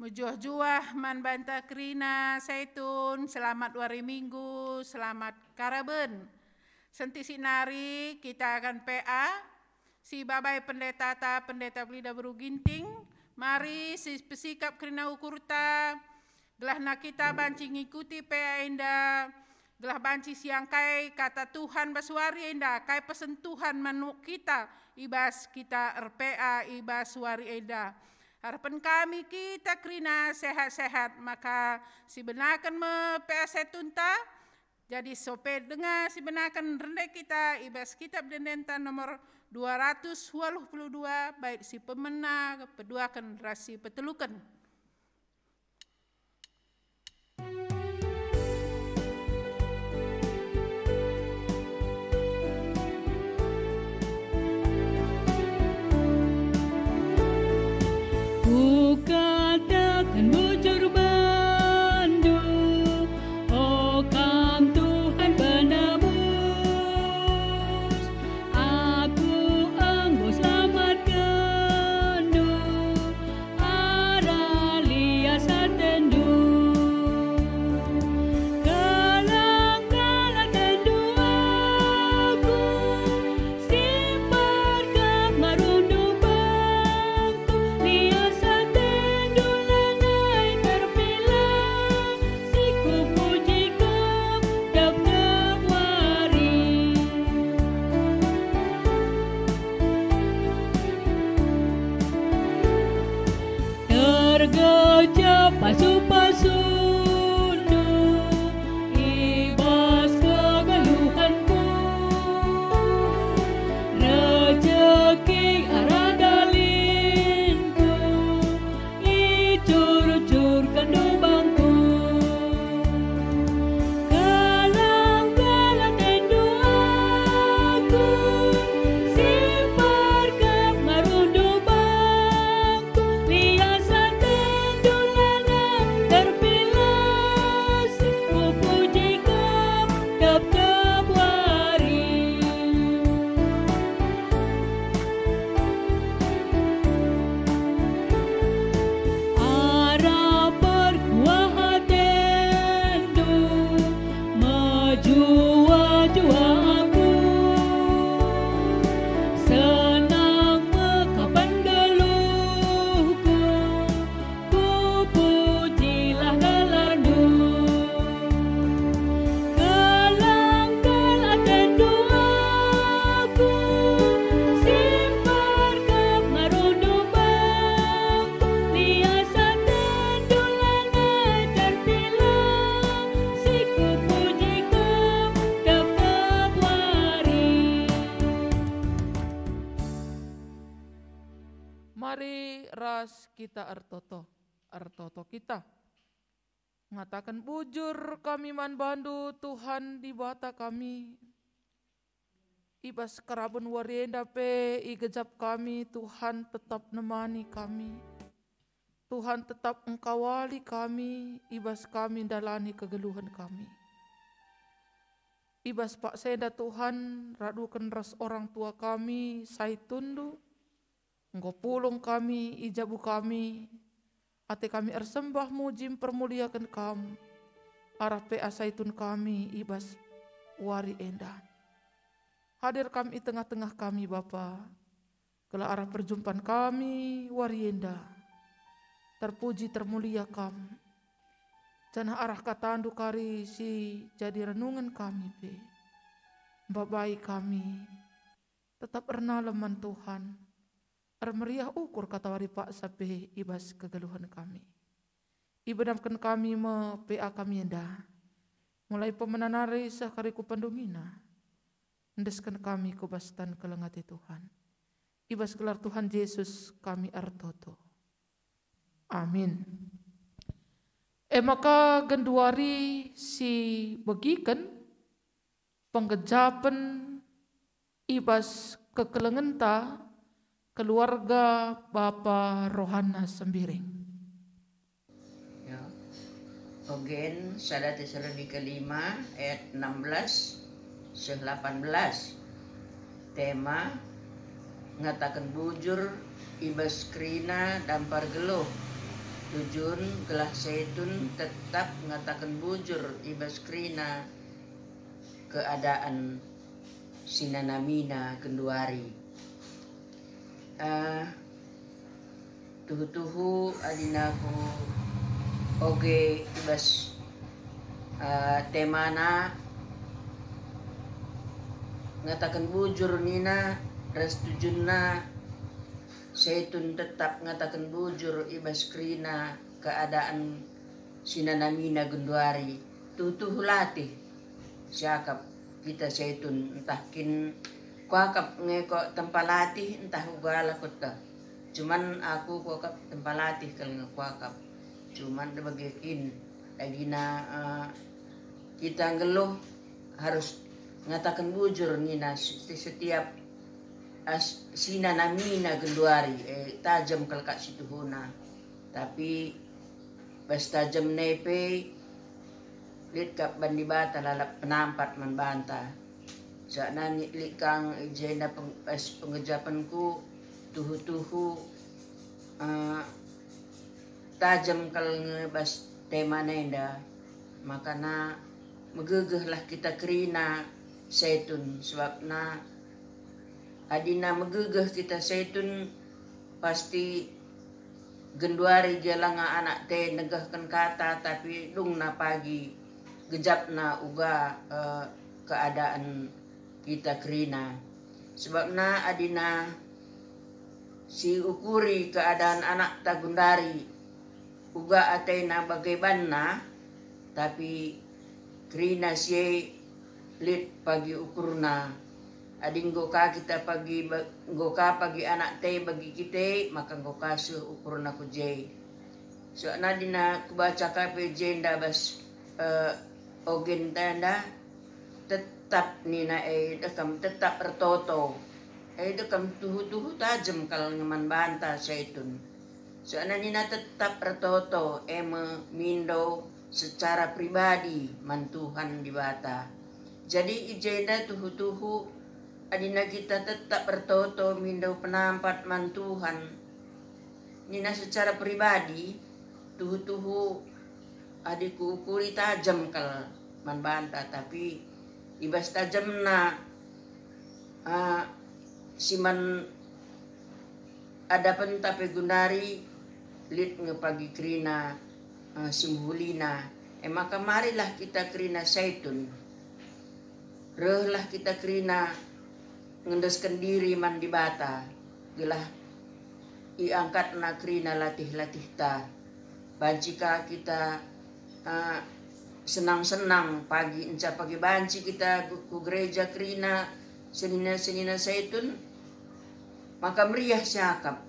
Mujuah-juah man banta kerina saitun, selamat wari minggu, selamat karaben. Senti sinari kita akan PA, si babai pendeta Belida Beru Ginting, mari si pesikap kerina ukurta, gelah nak kita banci ngikuti PA indah, gelah banci siang kai kata Tuhan baswari indah, kai pesen Tuhan manuk kita, ibas kita RPA, ibas wari indah. Harapan kami kita kerina sehat-sehat, maka si benakan me PA tunta, jadi sope dengar si benakan rendai kita, ibas kitab dendenta nomor 282, baik si pemena, peduakan rasi petelukan. Katakan bujur bandu, oh kam Tuhan penebus, aku engkau selamatkan du, ara lias tendu, kalang-kalang tendu aku, simpar kemarundu bangku, lias pasu-pasu ibas kegeluhanku, rezeki arah dalinku, icur-curkan lubangku, kalang-kalang tendu aku, simpar kemarundu bangku, liasan kita artoto kita mengatakan bujur kami man bandu Tuhan di bata kami, ibas keraben warienda pe igejap kami, Tuhan tetap nemani kami, Tuhan tetap engkawali kami, ibas kami dalani kegeluhan kami, ibas Pak Seda Tuhan radukan ras orang tua kami sai tundu, engkau pulung kami, ijabu kami, ate kami ersembah mujim permuliakan kamu, arah PA saitun kami, ibas wari endah. Hadir kami tengah-tengah kami Bapa, kala arah perjumpaan kami, wari endah. Terpuji termulia kamu, janah arah katandu kari si jadi renungan kami pe. Babai kami, tetap ernaleman Tuhan. Meriah ukur kata wari Pak sape ibas kegeluhan kami. Ibadamkan kami me PA kami endah. Mulai pemenanari sakariku pendumina. Endeskan kami kubastan kelengati Tuhan. Ibas gelar Tuhan Yesus kami artoto. Amin. Maka genduari si begikan penggejapan ibas kekelengenta keluarga Bapa Rohana Sembiring. Ya. Ogen 1 Tesalonika 5 ayat 16-18. Tema ngatakan bujur ibas krina dampar geluh Tujun gelah seitun tetap ngatakan bujur ibas krina keadaan sinanamina kenduari. Tuhu-tuhu adinaku oge ibas temana ngatakan bujur nina restujunna seitun tetap ngatakan bujur ibas krina keadaan sinanamina genduari. Tuhu latih siakap kita seitun entah kin kuakap ngeko tempalatih entah ugala kota. Cuman aku kuakap tempalatih kalau ngekuakap. Cuman bagikin lagi kita ngeluh harus ngatakan bujur nina setiap sinanamina genduari tajam kalkat situhuna. Tapi bas tajam nepe lit kap bandi bata lalap penampat man banta. Sakna lit kang jenda pengejapanku tuhu-tuhu tajam kal ngebas tema nenda. Makana megegeh lah kita kerina seitun sebabna adina megegeh kita seitun pasti genduari jalanga anak te negahkan kata tapi dungna pagi gejapna uga keadaan kita kerina. Sebabna adina si ukuri keadaan anak tagundari uga atena bagaimana tapi kerina si lit pagi ukurna. Ading goka kita pagi goka pagi anak te bagi kita maka goka su ukurna ku jay. So nadina kubaca kape jenda bas ogen tanda tetap nina dekam tetap ertoto dekam tuhu-tuhu tajam kalau ngeman banta seitun. So nina tetap ertoto mindo secara pribadi mantuhan di bata. Jadi ijenda tuhu-tuhu adina kita tetap bertoto mindo penampat mantuhan nina secara pribadi tuhu-tuhu adiku ukuri tajam kal man banta tapi ibas tajamna siman ada pentape gundari lit ngepagi krina simhulina maka marilah kita krina seitun rehlah kita krina ngendoskan diri man di bata gelah iangkat na krina latih-latih ta bancika kita senang-senang pagi enca pagi banci kita ku gereja krina senina seitun maka meriah siakap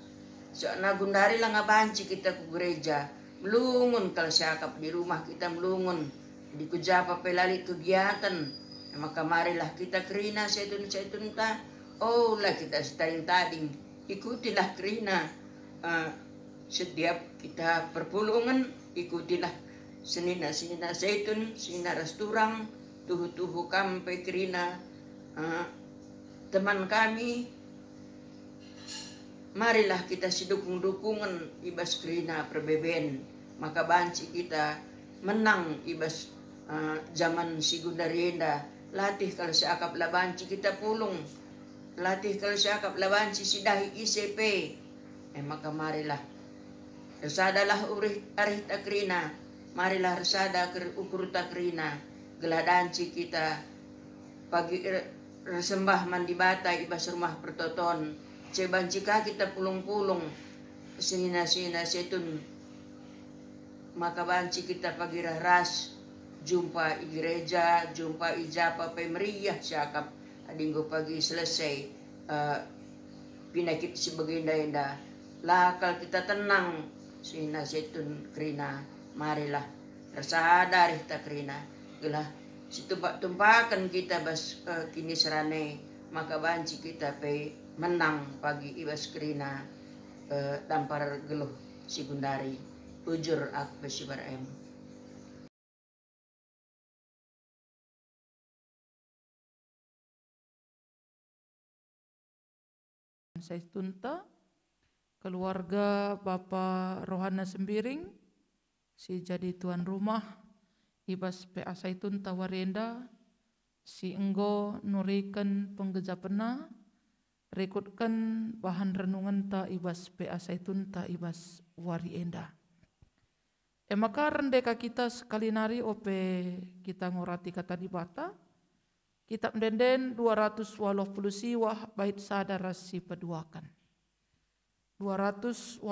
soalnya gundari lah ngabanci kita ku gereja melungun kalau siakap di rumah kita melungun di kujapa pelali kegiatan maka marilah kita krina seitun ta lah kita tading ikutilah krina setiap kita perpulungan ikutilah senina seitun sina resturang tuhu-tuhu kampe krina teman kami marilah kita sidukung-dukungan ibas krina perbeben maka banci kita menang ibas zaman si Gundarienda latih kalau siakap labanci kita pulung latih kalau siakap labanci sidahi ICP maka marilah resadalah arih takrina marilah resada ukur takrina geladanci kita pagi resembah mandi bata ibas rumah pertoton cebancika kita pulung-pulung sinina setun maka banci kita pagi ras jumpa i gereja, jumpa i japa pemeriah siakap adinggo pagi selesai pinakit si baginda lakal kita tenang sina setun krina marilah tersadar ta krina gelah situpak-tumpakan kita bas kini serane maka banci kita pe menang pagi ibas krina dampar geluh si Gundari ujur ak besibar Seitun ta keluarga Bapak Rohana Sembiring, si jadi tuan rumah, ibas PA Saitun Tawarenda, si enggo nurikan penggejapena, rekutkan bahan renungan ta ibas PA Saitun ta ibas Warienda. Maka rendeka kita sekali nari ope kita ngorati kata di bata, kitab denden 280 siwah bait sadar si peduakan. 280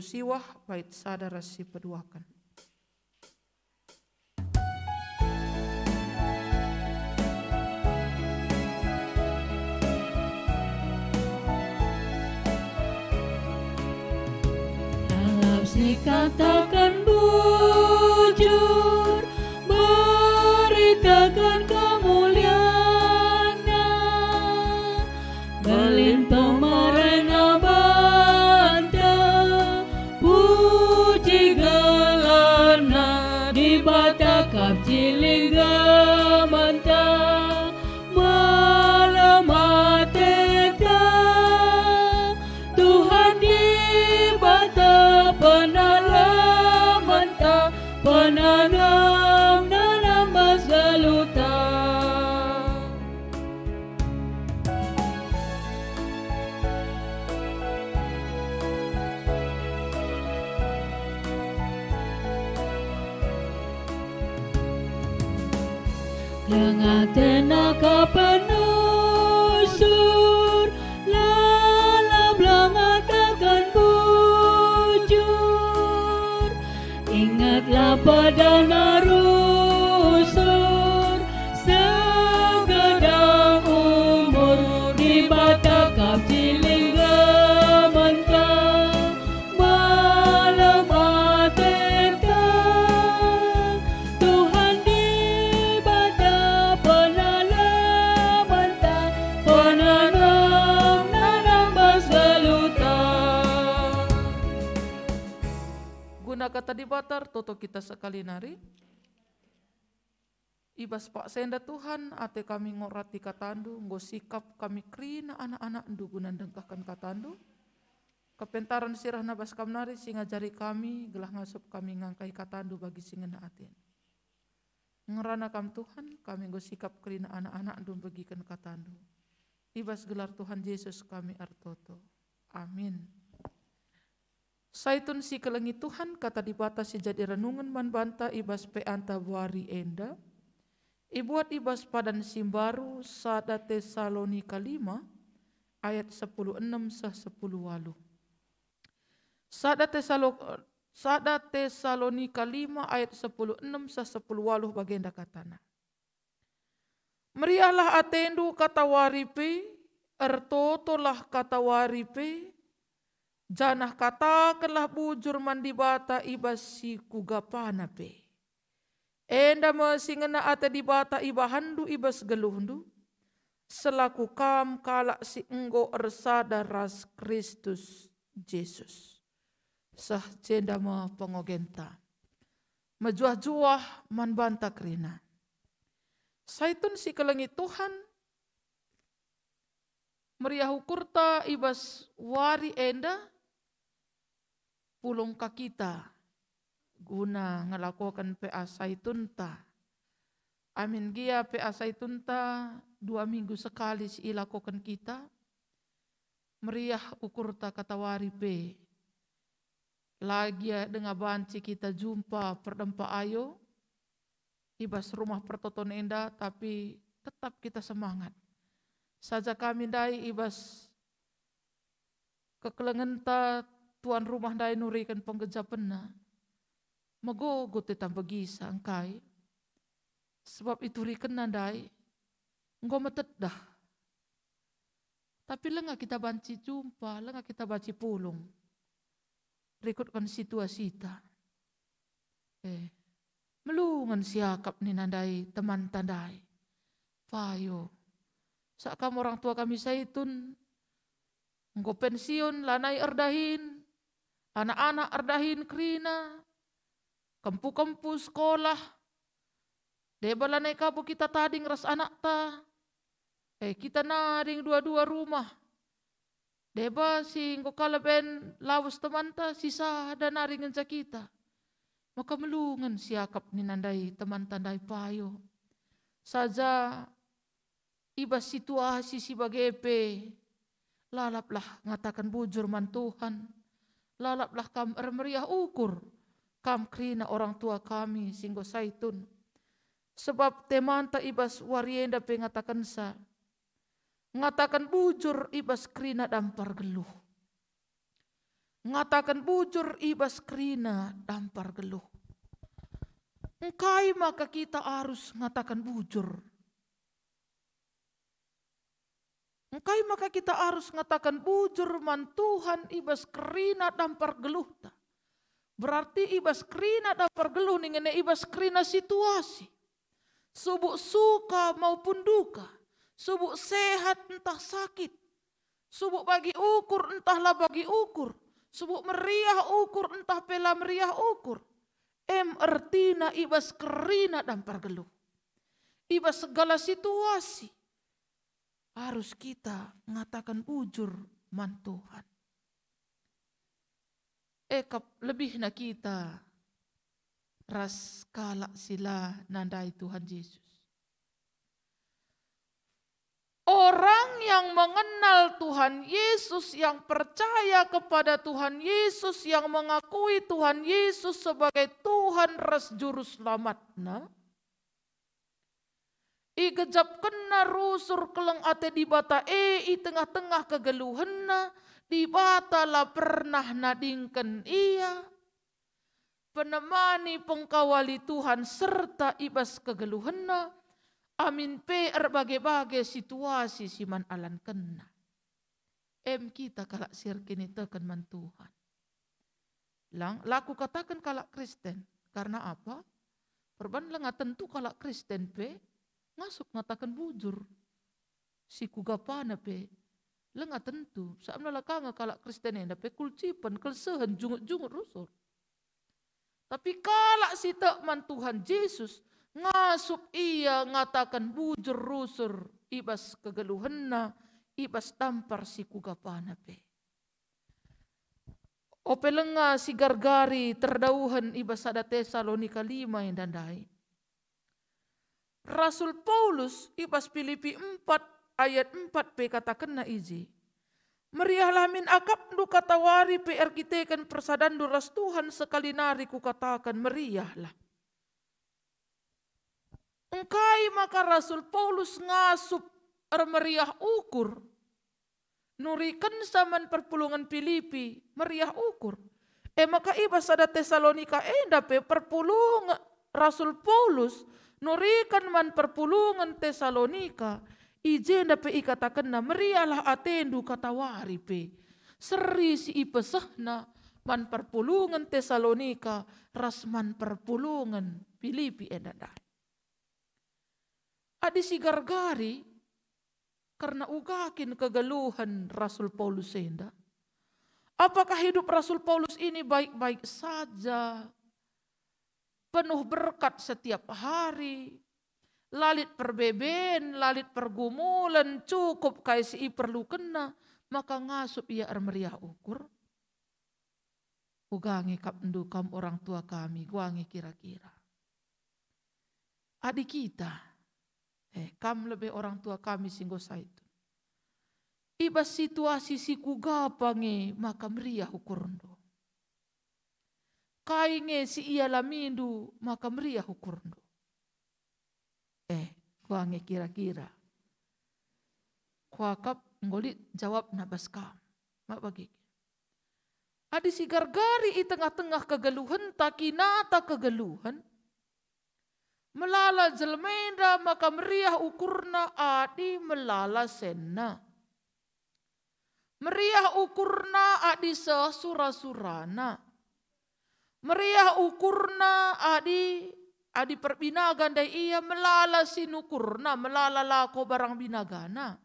siwah bait sadar si peduakan. Katakan bujur, beritakan kemuliaan-Nya, melimpah marena banta, puji gelarna di bata kapcilingga manta, malam ateka Tuhan di bata penalamanta, penanam nanam basaluta. Lengatena kapenusur, lalap langatakan bujur. Ingatlah pada narusur, segadang umur di bata kapcilingga manta, malam ateka Tuhan di bata penalamanta, penanam nanam basaluta. Guna kata di batar, toto kita sekali nari. Ibas Pak Senda Tuhan, ate kami ngorati katandu, nggo sikap kami krina anak-anak ndu guna dengkahkan katandu. Kepentaran sirah nabas kam nari, singa jari kami, gelah ngasup kami ngangkai katandu bagi singena atin. Ngerana kam Tuhan, kami nggo sikap krina anak-anak ndu bagikan katandu. Ibas gelar Tuhan Yesus kami artoto. Amin. Saitun si kelengi Tuhan, kata dibatasi jadi renungan man banta ibas peanta Warienda. Ibuat ibas padan simbaru sada Tesalonika 5 ayat 10:6 sah 10:8. Sada Tesalonika 5 ayat 10:6 sah 10:8 bagenda katana. Meriahlah atendu kata waripe, ertotolah kata waripe, janah katakanlah bujur mandibata ibas si kugapanape. Enda masingena ate dibata ibahandu ibas geluhundu, selaku kam kalak si enggo ersada ras Kristus Yesus. Sah jenda ma pengogenta. Mejuah-juah man banta krina. Saitun si kelengi Tuhan, meriah ukurta ibas wari enda, pulung kakita guna ngelakukan PA Saitun ta. Amin gia PA Saitun ta 2 minggu sekali si ilakukan kita. Meriah ukurta kata wari pe. Lagi dengan banci kita jumpa perdempa ayo. Ibas rumah pertoton enda tapi tetap kita semangat. Saja kami dai ibas kekelengenta tuan rumah dai nurikan penggejapena. Magogo tetap begisa angkai. Sebab itu rikena dai. Engkau metedah. Tapi lengah kita banci jumpa, lengah kita banci pulung. Rikutkan situasi ta. Melungan siakap ni nandai teman tandai. Payo. Saat kamu orang tua kami Saitun. Engkau pensiun lanai erdahin. Anak-anak erdahin krina. Kempu-kempu sekolah. Deba lanai kabu kita tading ras anak ta. Kita nading dua-dua rumah. Deba si engko kalaben lawas temanta sisa dan naringan kita. Maka melungan siakap ni nandai teman tandai payo. Saja ibas situasi si bagepe. Lalaplah ngatakan bujur man Tuhan. Lalaplah kam meriah ukur. Kam krina orang tua kami singgo saitun. Sebab temanta ibas warienda pengatakan sa. Ngatakan bujur ibas krina dampar geluh. Ngatakan bujur ibas krina dampar geluh. Engkai maka kita harus ngatakan bujur. Engkai maka kita harus ngatakan bujur man Tuhan ibas krina dampar geluh ta. Berarti ibas krina dampar geluh nih ngene ibas krina situasi. Subuk suka maupun duka. Subuk sehat entah sakit. Subuk bagi ukur entahlah bagi ukur. Subuk meriah ukur entah pela meriah ukur. Ertina ibas kerina dampar geluh. Ibas segala situasi. Harus kita ngatakan bujur man Tuhan. Lebih na kita. Ras kalak sila nandai Tuhan Yesus. Orang yang mengenal Tuhan Yesus, yang percaya kepada Tuhan Yesus, yang mengakui Tuhan Yesus sebagai Tuhan ras juru selamatna. Igejap kena rusur keleng ate di bata i tengah-tengah kegeluhenna, di bata lah pernah nadingken ia. Penemani pengkawali Tuhan serta ibas kegeluhenna. Amin pe berbagai-bagai situasi siman alan kena. Kita kalak sirkini tekan man Tuhan. Laku katakan kalak Kristen. Karena apa? Perban lenga tentu kalak Kristen pe. Ngasuk ngatakan bujur. Si kugapana pe. Lenga tentu. Saat melakanga kalak Kristen enda pe kulcipan. Kelsehen jungut-jungut rusur. Tapi kalak si man Tuhan Yesus. Ngasup ia ngatakan bujur rusur ibas kegeluhenna ibas tampar si kugapana pe. Opelenga si gargari terdauhan ibas ada Tesalonika 5 yang dandai. Rasul Paulus ibas Filipi 4 ayat 4 pe katakan na iji. Meriahlah min akap du katawari pe erkitekan persadan duras Tuhan sekali nari ku katakan meriahlah. Engkai maka Rasul Paulus ngasup meriah ukur. Nurikan saman perpulungan Filipi meriah ukur. Maka ibas ada Tesalonika dape perpulungan Rasul Paulus nurikan man perpulungan Tesalonika. Ijen dape ikatakan na meriahlah atendu katawari pe. Seri si ipesahna man perpulungan Tesalonika rasman perpulungan Filipi endadai. Adi si gargari karena ugakin kegeluhan Rasul Paulus senda. Apakah hidup Rasul Paulus ini baik-baik saja? Penuh berkat setiap hari. Lalit perbeben, lalit pergumulan, cukup kaisi perlu kena. Maka ngasup ia meriah ukur. Ugangi kapndu kam orang tua kami, guangi kira-kira. Adik kita. Kam lebih orang tua kami singgo saitu. Ibas situasi si kugapange maka meriah ukurndo. Kainge si ia lamindu maka meriah ukurndo. Kuange kira-kira. Kuakap ngolit jawab nabas kam. Mak bagi. Adi si gargari i tengah-tengah kegeluhan takinata kegeluhan. Melala jelmenda maka meriah ukurna adi melala senna. Meriah ukurna adi sesura-surana. Meriah ukurna adi perbinagan dai ia melala sinukurna melala lako barang binagana.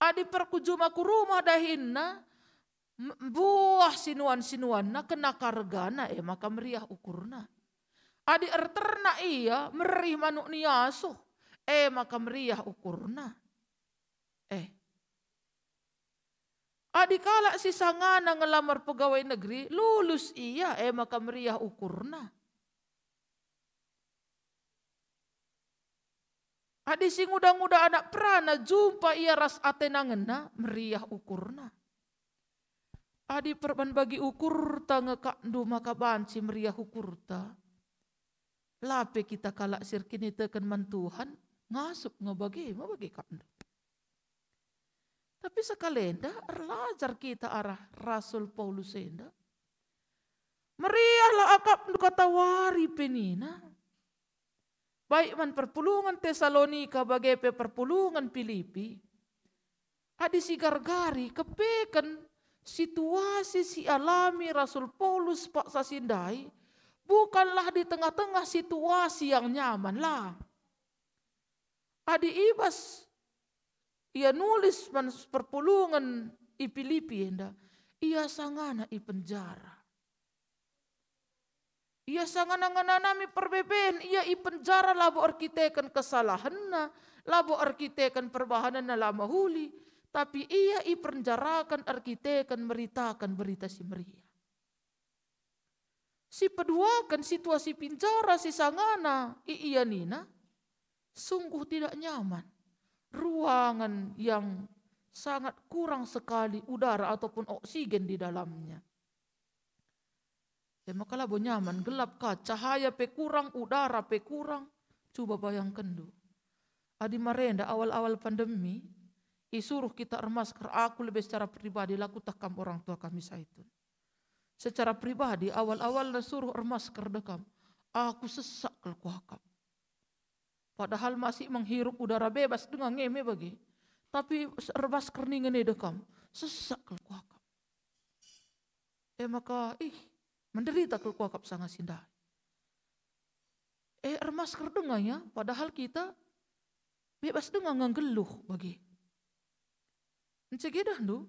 Adi perkujuma kurumah dahinna buah sinuan-sinuanna kena kargana maka meriah ukurna. Adi erterna ia merih manuk niasuh. Maka meriah ukurna. Adikala si sangana ngelamar pegawai negeri, lulus iya, maka meriah ukurna. Adi sing udah anak perana, jumpa ia ras atenangena, meriah ukurna. Adi perban bagi ukur ta ngekakdu maka banci meriah ukur ta. Lape kita kalak sirkini teken mantuhan, ngasup ngebagi, bagi kakdu. Tapi sekalenda erlajar kita arah Rasul Paulus enda. Meriahlah akap kata wari penina. Baik man perpulungan Tesalonika bagai perpulungan Filipi. Adi si gargari kepekan situasi si alami Rasul Paulus pak sasindai. Bukanlah di tengah-tengah situasi yang nyaman lah. Adi ibas ia nulis perpulungan i Filipi enda. Ia sangana i penjara. Ia sangana ngananami perbeben. Ia i penjara labo arkitekan kesalahanna. Labo arkitekan perbahanan lama huli. Tapi ia i penjarakan arkitekan meritakan berita si meriah. Si peduakan situasi penjara si sangana i iya nina. Sungguh tidak nyaman. Ruangan yang sangat kurang sekali udara ataupun oksigen di dalamnya. Maka labo nyaman, gelap kah, cahaya pe kurang, udara pe kurang. Coba bayangkan dulu. Adi marenda awal-awal pandemi, isuruh kita masker, aku lebih secara pribadi laku takam orang tua kami saitun. Secara pribadi awal-awal suruh masker dekam, aku sesak kelkuakam. Padahal masih menghirup udara bebas dengan ngeme bagi. Tapi masker ni ngene dekam, sesak kelkuakam. Maka menderita kelkuakap sangat sindah. Masker dengar ya, padahal kita bebas dengar ngeluh bagi. Encegedah tu,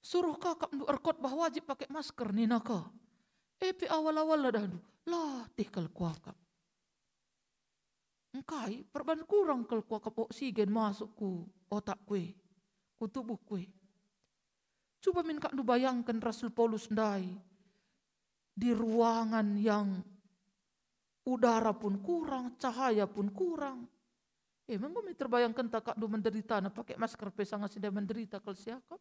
suruh kakak tu erkot bahwa wajib pakai masker ni naka. Pi awal-awal lah dah tu, latih kelkuakap. Engkai perban kurang kelkuakap oksigen masuk ku otak kue, ku tubuh kue. Coba min kak tu bayangkan Rasul Paulus ndai. Di ruangan yang udara pun kurang, cahaya pun kurang. Memang kami terbayangkan tak kak du menderita na pakai masker pesanga sudah menderita kalau siakap.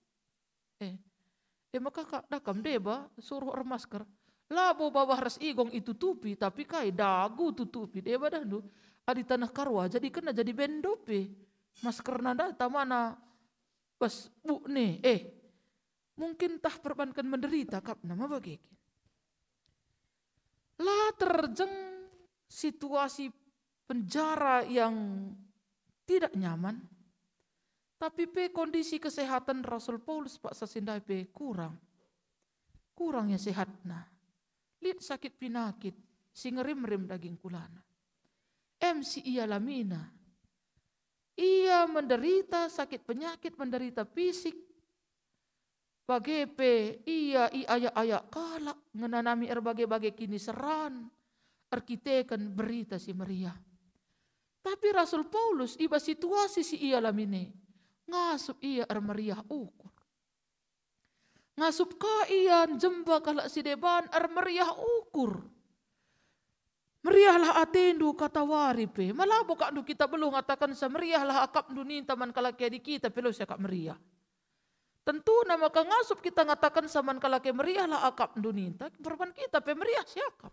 Maka kak dakam deba suruh masker. Labo bawah ras igong itu tutupi tapi kai dagu tutupi deba dah du. Adi tanah karwa jadi kena jadi bendope. Masker nada tamana bas bu ne. Mungkin tah perbankan menderita kap nama bagi. Lah terjeng situasi penjara yang tidak nyaman. Tapi kondisi kesehatan Rasul Paulus pak sasindai kurang. Kurangnya sehatna. Lihat sakit pinakit. Singerim-rim daging kulana. MC ia lamina. Ia menderita sakit penyakit, menderita fisik. Bagepe ia ayak-ayak kalak ngenanami berbagai-bagai kini seran arkitekan berita si meriah. Tapi Rasul Paulus iba situasi si ia lamine ngasup ia meriah ukur. Ngasup ka ia jemba kalak si deban meriah ukur. Meriahlah atendu kata waripe. Malabo kak kita belum ngatakan semeriahlah akap dunin taman kalak di kita pelo siya kak meriah. Tentu nama ngasup kita ngatakan saman kalake meriah lah akap duninta, perban kita pemeriah siakap.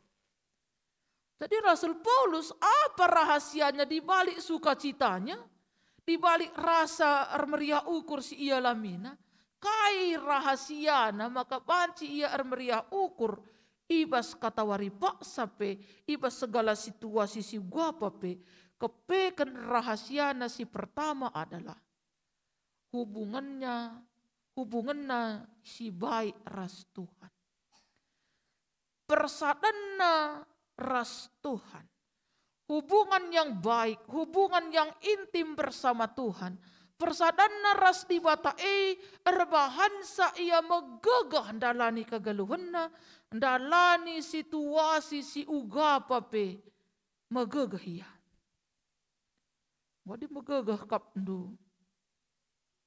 Jadi Rasul Paulus apa rahasianya di balik sukacitanya, di balik rasa meriah ukur si ia lamina, kai rahasiana maka banci ia meriah ukur, ibas kata wari paksa pe, ibas segala situasi si guapa pe, kepekan rahasiana si pertama adalah hubungannya si baik ras Tuhan. Persadanna ras Tuhan. Hubungan yang baik, hubungan yang intim bersama Tuhan. Persadanna ras di bata erbahansa ia megegah dalani kegeluhanna, dalani situasi si ugapa pe megegah ia. Wadi megegah kapndu.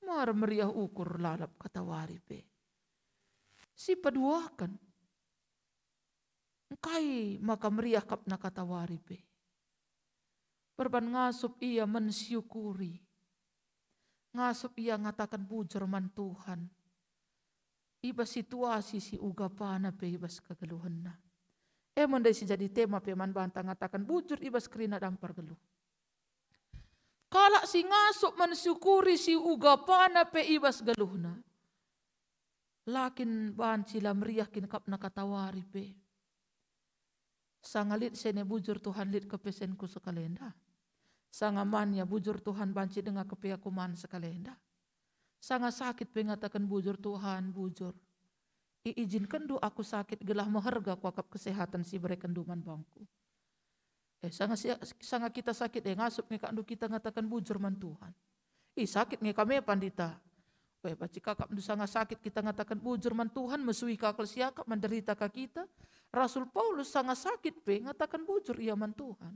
Mar meriah ukur lalap kata waripe. Si paduakan. Engkai maka meriah kap nakatawari pe. Perban ngasup ia mensyukuri. Ngasup ia ngatakan bujur man Tuhan. Ibas situasi si ugapana pe ibas kegeluhan na. Mandai si jadi tema pe man bantang ngatakan bujur ibas kerina dampar geluh. Kalak si ngasup mensyukuri si ugapana pe ibas geluhna. Lakin banci la meriah kin kap nakatawari pe. Sangalit sene bujur Tuhan lit kepesenku sekalenda. Sangamannya bujur Tuhan banci dengar kepeakuman sekalenda. Sanga sakit pengatakan bujur Tuhan bujur. Iizinkan du aku sakit gelah maharga kuakap kesehatan si berikan duman bangku. Sanga kita sakit ngasup ngekak du kita ngatakan bujur man Tuhan. Sakit ngekame pandita. Baci kakak du sanga sakit kita ngatakan bujur man Tuhan mesui kakal siakap menderita ka kita. Rasul Paulus sanga sakit pe ngatakan bujur ia man Tuhan.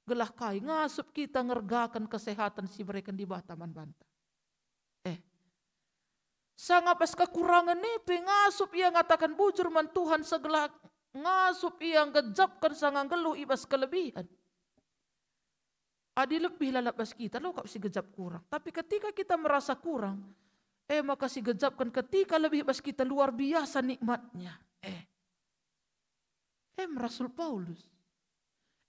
Gelah kai ngasup kita ngergakan kesehatan si berikan di bataman banta. Sanga pas kekurangan nepe ngasup ia ngatakan bujur man Tuhan segala ngasup ia ngejapkan sanga geluh ibas kelebihan. Adi lebih lalap bas kita lo kap si gejap kurang. Tapi ketika kita merasa kurang, maka si gejapkan ketika lebih bas kita luar biasa nikmatnya. Rasul Paulus.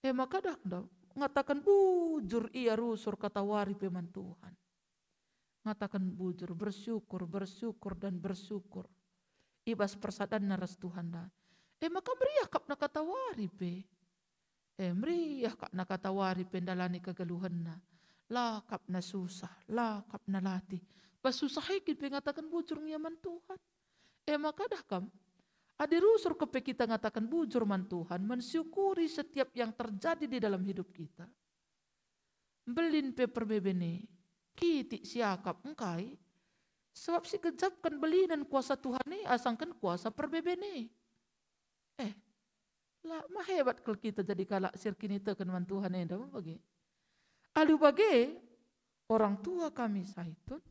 Maka dah ngatakan bujur ia rusur katawari peman Tuhan. Ngatakan bujur, bersyukur, bersyukur dan bersyukur. Ibas persadan naras Tuhan dah. Maka meriah kap nakatawari pe. Meriah kap nakatawari pendalani kegeluhan na. La kap na susah, la kap na latih. Pas susah hikit pe ngatakan bujur nyaman Tuhan. Maka dah kam. Adi rusur kepe kita ngatakan bujur man Tuhan. Mensyukuri setiap yang terjadi di dalam hidup kita. Belin pe perbebene. Kiti siakap engkai. Sebab si kejapkan belinan kuasa Tuhan ni asangkan kuasa perbebene. Lah mah hebat kalau kita jadi kalak sirkini tekan man Tuhan enda bagi. Alu bagi orang tua kami saitun.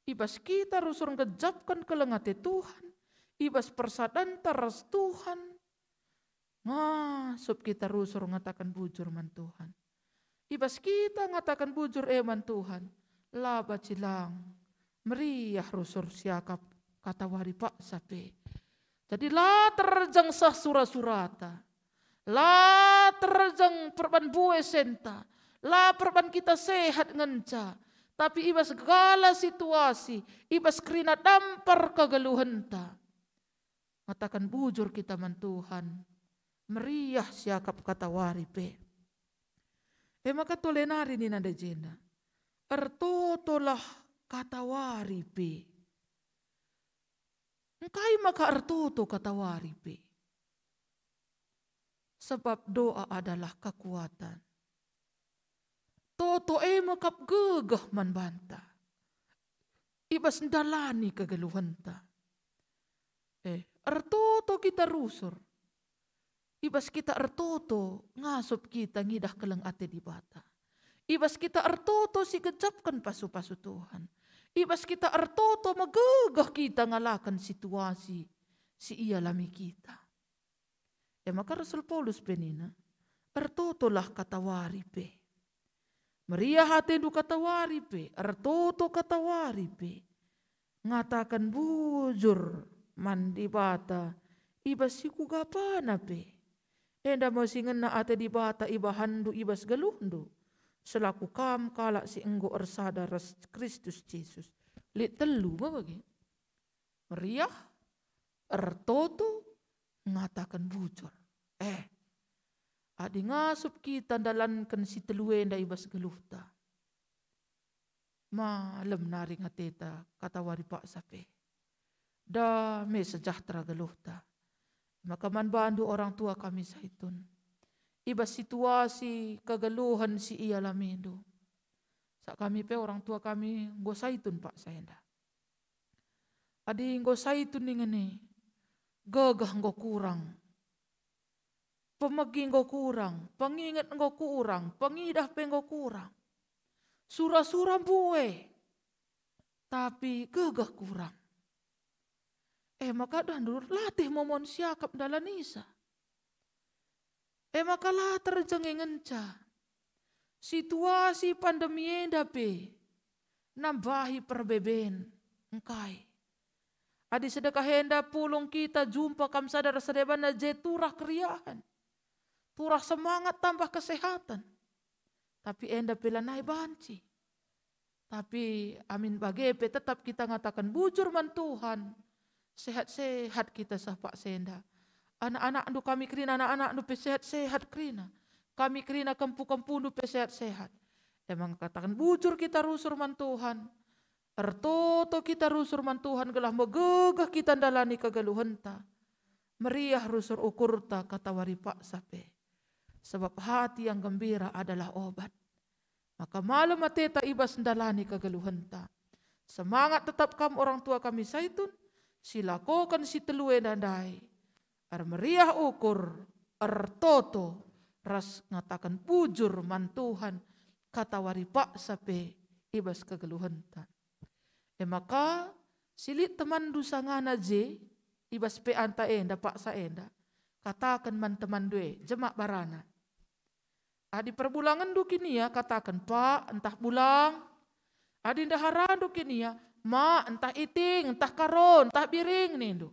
Ibas kita rusur ngejapkan kelengate Tuhan. Ibas persadan taras Tuhan. Sub kita rusur ngatakan bujur man Tuhan. Ibas kita ngatakan bujur man Tuhan. Laba cilang. Meriah rusur siakap kata wari pak sape. Jadi la terjang sah surah-surata. La terjang perban buwe senta. La perban kita sehat ngenca. Tapi ibas segala situasi. Ibas kerina dampar kegeluhan ta. Ngatakan bujur kita man Tuhan. Meriah siakap kata wari pe. Maka tolenari ni nada jena. Ertotolah kata wari pe. Engkai maka ertoto kata wari pe. Sebab doa adalah kekuatan. Toto makap gegah man banta. Ibas ndalani kegeluhan ta. Ertoto kita rusur. Ibas kita ertoto ngasup kita ngidah keleng ate di bata. Ibas kita ertoto si gejapkan pasu-pasu Tuhan. Ibas kita ertoto magegah kita ngalakan situasi si ia lami kita. Maka Rasul Paulus penina ertotolah katawari pe. Meriah hati du katawari pe. Ertoto katawari pe. Ngatakan bujur mandi bata. Ibas si kugapana pe. Enda masingen na ate di bata ibahandu ibas galundu. Selaku kam kalak si enggo ersada ras Kristus Yesus. Lit telu bagi. Meriah, ertoto, ngatakan bujur. Adi ngasup kita dalankan si teluenda ibas geluhta. Malam nari ngateta kata wari pak sape. Damai sejahtera geluhta. Maka man bandu orang tua kami saitun. Ibas situasi kegeluhan si ia lamido. Sak kami pe orang tua kami go saitun pak sayanda. Adi go saitun ngene. Gagah go kurang. Pemegi go kurang. Pengingat go kurang. Pengidah pe go kurang. Surah-surah buwe. Tapi gagah kurang. Maka dandur latih momon siakap dalam nisa. Maka lah terjengengenca. Situasi pandemi endape nambahi perbeben engkai. Adi sedekah henda pulung kita jumpa kam sadar sedebana je turah keriahan. Turah semangat tambah kesehatan. Tapi enda pelanai banci. Tapi amin bagepe tetap kita ngatakan bujur man Tuhan. Sehat-sehat kita sahpak senda. Anak-anak nu kami kerina, anak-anak nu sehat-sehat kerina. Kami kerina kampu-kampu nu sehat-sehat. Emang katakan bujur kita rusur man Tuhan. Ertoto kita rusur man Tuhan gelah megegah kita dalani kegaluhenta. Meriah rusur ukurta kata wari pak sape. Sebab hati yang gembira adalah obat. Maka malam mateta ibas dalani kegaluhenta. Semangat tetap kamu orang tua kami Zaitun. Silakokan si telue dandai. Meriah ukur. Ertoto. Ras ngatakan bujur man Tuhan. Kata wari pak sape ibas kegeluhenta. Maka silit teman dusangana je. Ibas pe anta enda pak sa enda. Katakan man teman due jemak barana. Adi perbulangan du kinia katakan pak entah bulang. Adi ndaharan du kinia ma entah iting entah karon entah biring nindu.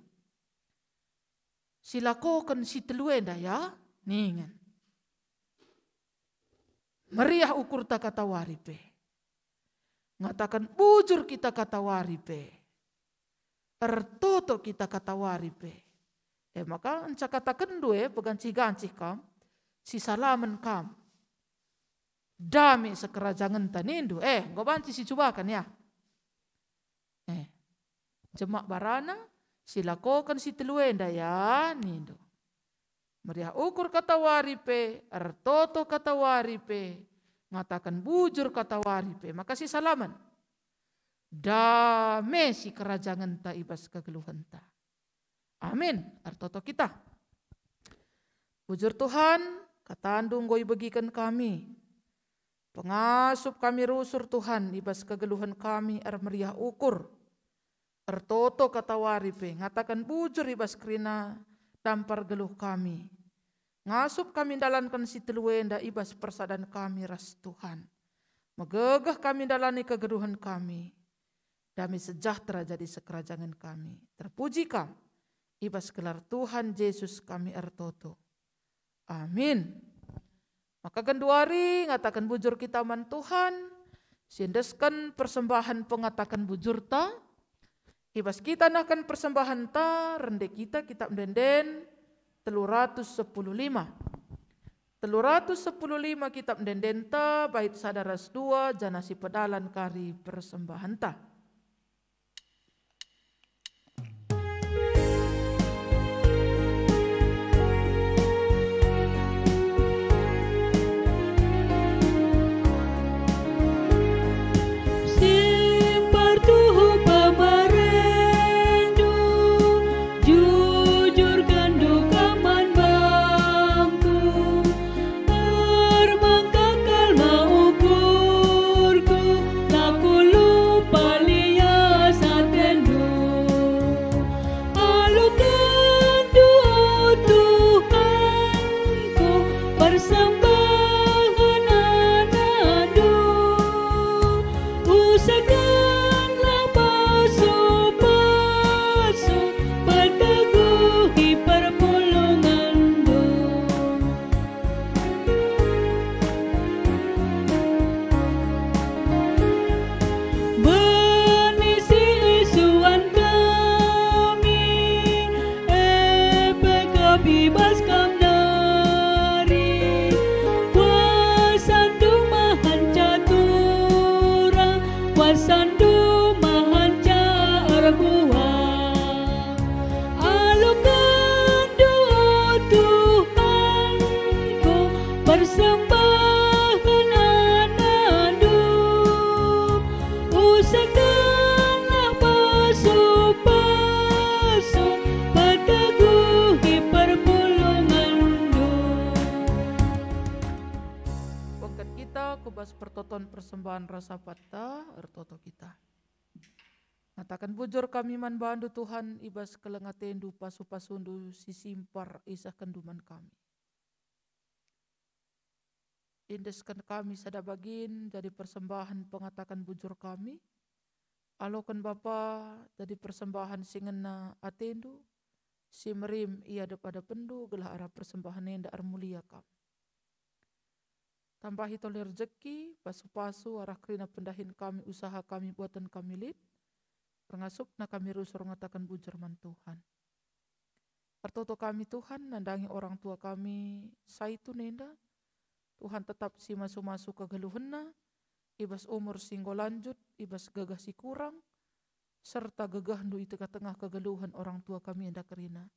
Silakokan si teluenda ya ningan. Meriah ukur tak kata waripe. Ngatakan bujur kita kata waripe. Ertoto kita kata waripe. Maka enca katakan due peganci-ganci kam. Si salaman kam. Dami sekerajangan tanindu. Go banci si cubakan ya. Jemak barana. Silakokan si teluenda ya nindu. Meriah ukur kata waripe, ertoto kata waripe, ngatakan bujur kata waripe, maka si salaman. Dame si kerajangan ta ibas kegeluhan ta. Amin, ertoto kita. Bujur Tuhan, kata andung goi bagikan kami. Pengasup kami rusur Tuhan, ibas kegeluhan kami meriah ukur. Ertoto kata waripe, ngatakan bujur ibas kerina, tampar geluh kami. Ngasup kami dalankan si teluenda ibas persadan kami ras Tuhan. Megegah kami dalani kegeduhan kami. Damai sejahtera jadi sekerajangan kami. Terpuji kam. Ibas gelar Tuhan Yesus kami ertoto. Amin. Maka genduari ngatakan bujur kita man Tuhan. Sindeskan persembahan pengatakan bujur ta. Ibas kita nakan persembahan ta, rende kita mendenden 315. 315 kitab mendenden ta, bait sadaras 2, janasi pedalan kari persembahan ta. Persembahan rasa pata ertoto kita. Ngatakan bujur kami man bandu Tuhan ibas kelengatendu pasu-pasundu si simpar isah kenduman kami. Indeskan kami sadabagin jadi persembahan pengatakan bujur kami. Alokan Bapa jadi persembahan singena atendu. Si merim ia pada pendu gelah arah persembahan nenda armulia kami. Tambahi toleh rezeki, pasu-pasu arah kerina pendahin kami, usaha kami, buatan kami lid. Pengasup na kami rusur ngatakan bujur man Tuhan. Pertoto kami Tuhan, nandangi orang tua kami, saitu nenda. Tuhan tetap si masu-masu kegeluhenna, ibas umur singgo lanjut, ibas gagah si kurang, serta gegah ndu itu tengah kegeluhan orang tua kami enda kerina.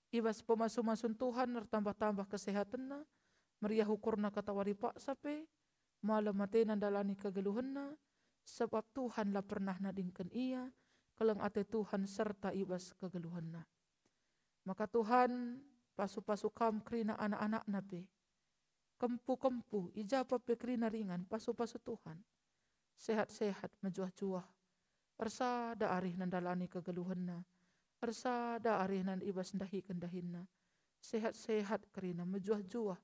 Ibas pemasu-masun Tuhan bertambah-tambah kesehatanna, meriah ukurna kata waripak sape, malam mate nandalani kegeluhanna, sebab Tuhan lah pernah nadingkan ia, keleng ate Tuhan serta ibas kegeluhanna. Maka Tuhan pasu-pasu kam kerina anak-anak nabe, kempu-kempu ijapa pe kerina ringan pasu-pasu Tuhan, sehat-sehat mejuah-juah. Ersa da arih nandalani kegeluhanna, ersa da arih nan ibas ndahi kendahinna, sehat-sehat kerina mejuah-juah,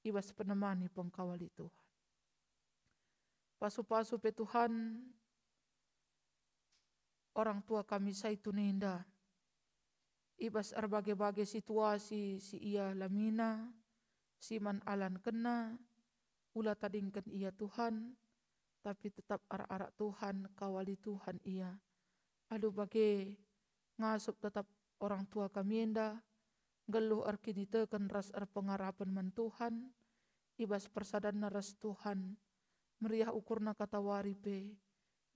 ibas penemani pengkawali Tuhan. Pasu-pasu pe Tuhan, orang tua kami saitu nenda, ibas berbagai-bagai situasi si ia lamina, si man alan kena, ula tadingkan ia Tuhan, tapi tetap arak-arak Tuhan, kawali Tuhan ia. Aduh bagai ngasup tetap orang tua kami enda, geluh arkini teken ras pengarapan man Tuhan, ibas persadan ras Tuhan, meriah ukurna kata waripe,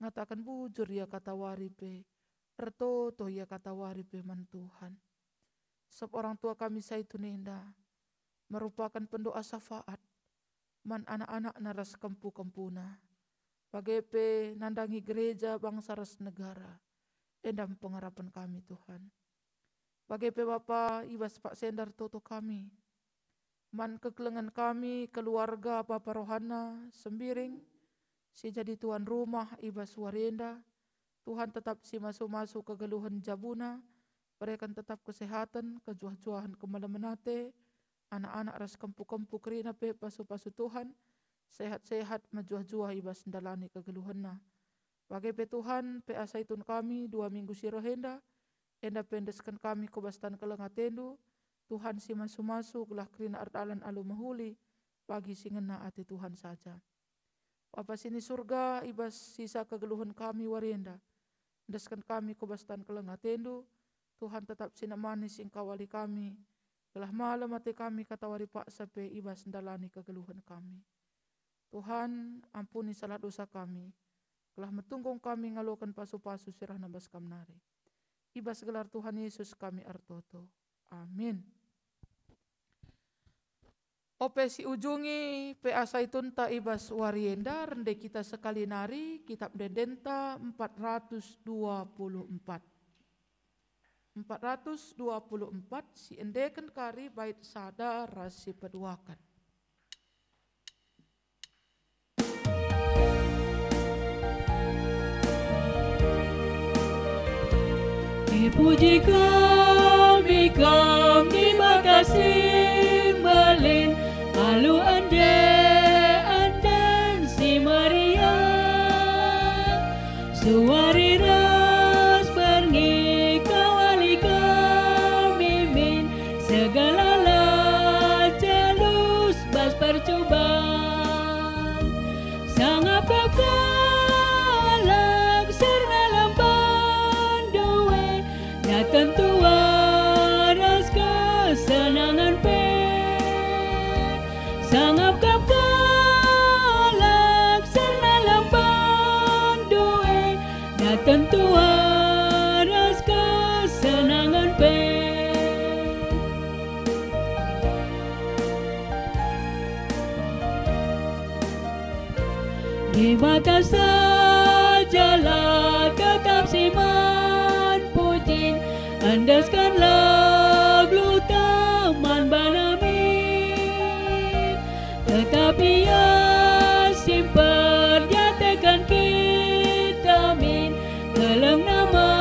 ngatakan bujur ya kata waripe, ertoto ya kata waripe man Tuhan. Sebab orang tua kami saitu nenda, merupakan pendoa syafaat, man anak-anak naras kempu-kempuna. Bagepe nandangi gereja bangsa ras negara, endam pengharapan kami Tuhan. Bagepe Bapa ibas Pak Sendar toto kami, man kekelengan kami keluarga Bapa Rohana sembiring, si jadi tuan rumah ibas warenda, Tuhan tetap si masu-masu kegeluhan jabuna, berikan tetap kesehatan, kejuah-juahan kemalamanate, anak-anak ras kempu-kempu kerina pe pasu-pasu Tuhan, sehat-sehat mejuah-juah ibas ndalani kegeluhanna. Bagai pe Tuhan pe asaitun kami 2 minggu sirohenda, enda pendeskan kami kobastan kelengatendu, Tuhan si masu-masu gelah kerina ardalan alu mahuli, bagi singena ati Tuhan saja. Bapa sini surga ibas sisa kegeluhan kami warenda, ndeskan kami kobastan kelengatendu, Tuhan tetap sinamani sing kawali kami, gelah malam ati kami kata wari paksa pe ibas ndalani kegeluhan kami. Tuhan ampuni salah dosa kami, telah metunggung kami ngalokan pasu-pasu sirah nambas kamnari. Ibas gelar Tuhan Yesus kami artoto. Amin. Ope si ujungi pe asaitun ta ibas warienda rende kita sekali nari kitab Dedenta 424. 424 si endeken kari bait sada rasi peduakan. Dipuji kami makasih melin, alu anden si Maria, suari ras pergi kawali kami min, segala lacelus bas percobaan, sangat kekalak serna lampan doe, tentu waras kesenangan pe, sangat kekalak serna lampan doe, tentu waras kesenangan pe. Di batas sajalah tetap siman puji, andaskanlah lagu taman banamin, tetapi ya simpan nyatakan kita min, dalam nama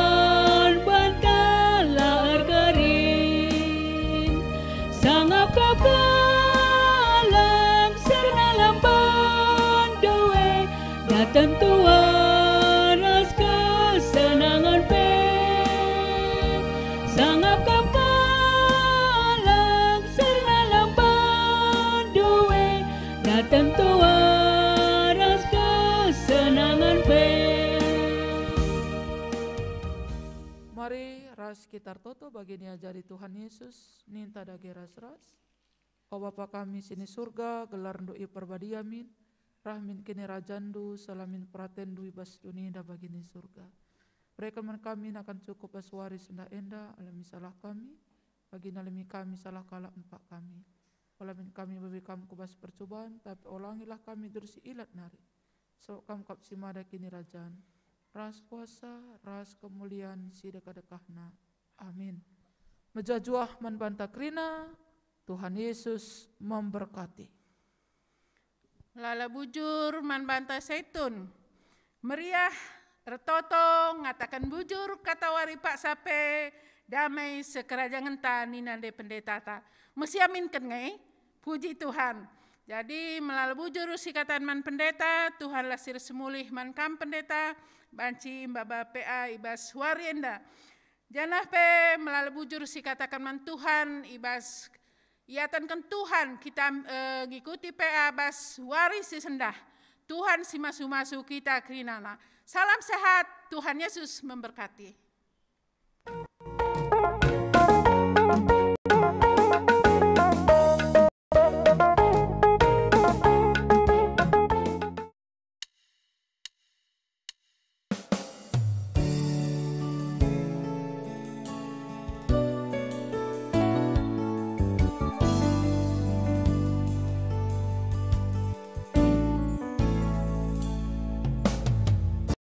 ras sekitar toto bagini ajari Tuhan Yesus, ninta dage ras-ras. O Bapa kami sini surga, gelar doi perbadiamin, rahmin kini rajandu, salamin pratendu ibas dunia bagini surga. Berikan kami akan cukup aswari senda enda, alami salah kami, bagi nalami kami salah kalah empat kami. Olamin kami bagi kamu kubas percobaan, tapi ulangilah kami dursi ilat nari. Sebab kamu kap simada kini rajan. Ras kuasa, ras kemuliaan, sidekah-dekahna. Amin. Mejajuah manbanta krina, Tuhan Yesus memberkati. Lala bujur manbanta seitun. Meriah, retoto, ngatakan bujur, kata wari pak sape, damai sekerajangan ta ninande pendeta ta. Mesti aminkan ngai, puji Tuhan. Jadi melalui bujur sikatan man pendeta, Tuhan lasir semulih man kam pendeta, banci mbaba PA ibas warienda. Janah pe melalui bujur sikatakan man Tuhan ibas iatankan Tuhan kita ngikuti PA bas wari si sendah. Tuhan si masu-masu kita kerinana. Salam sehat, Tuhan Yesus memberkati.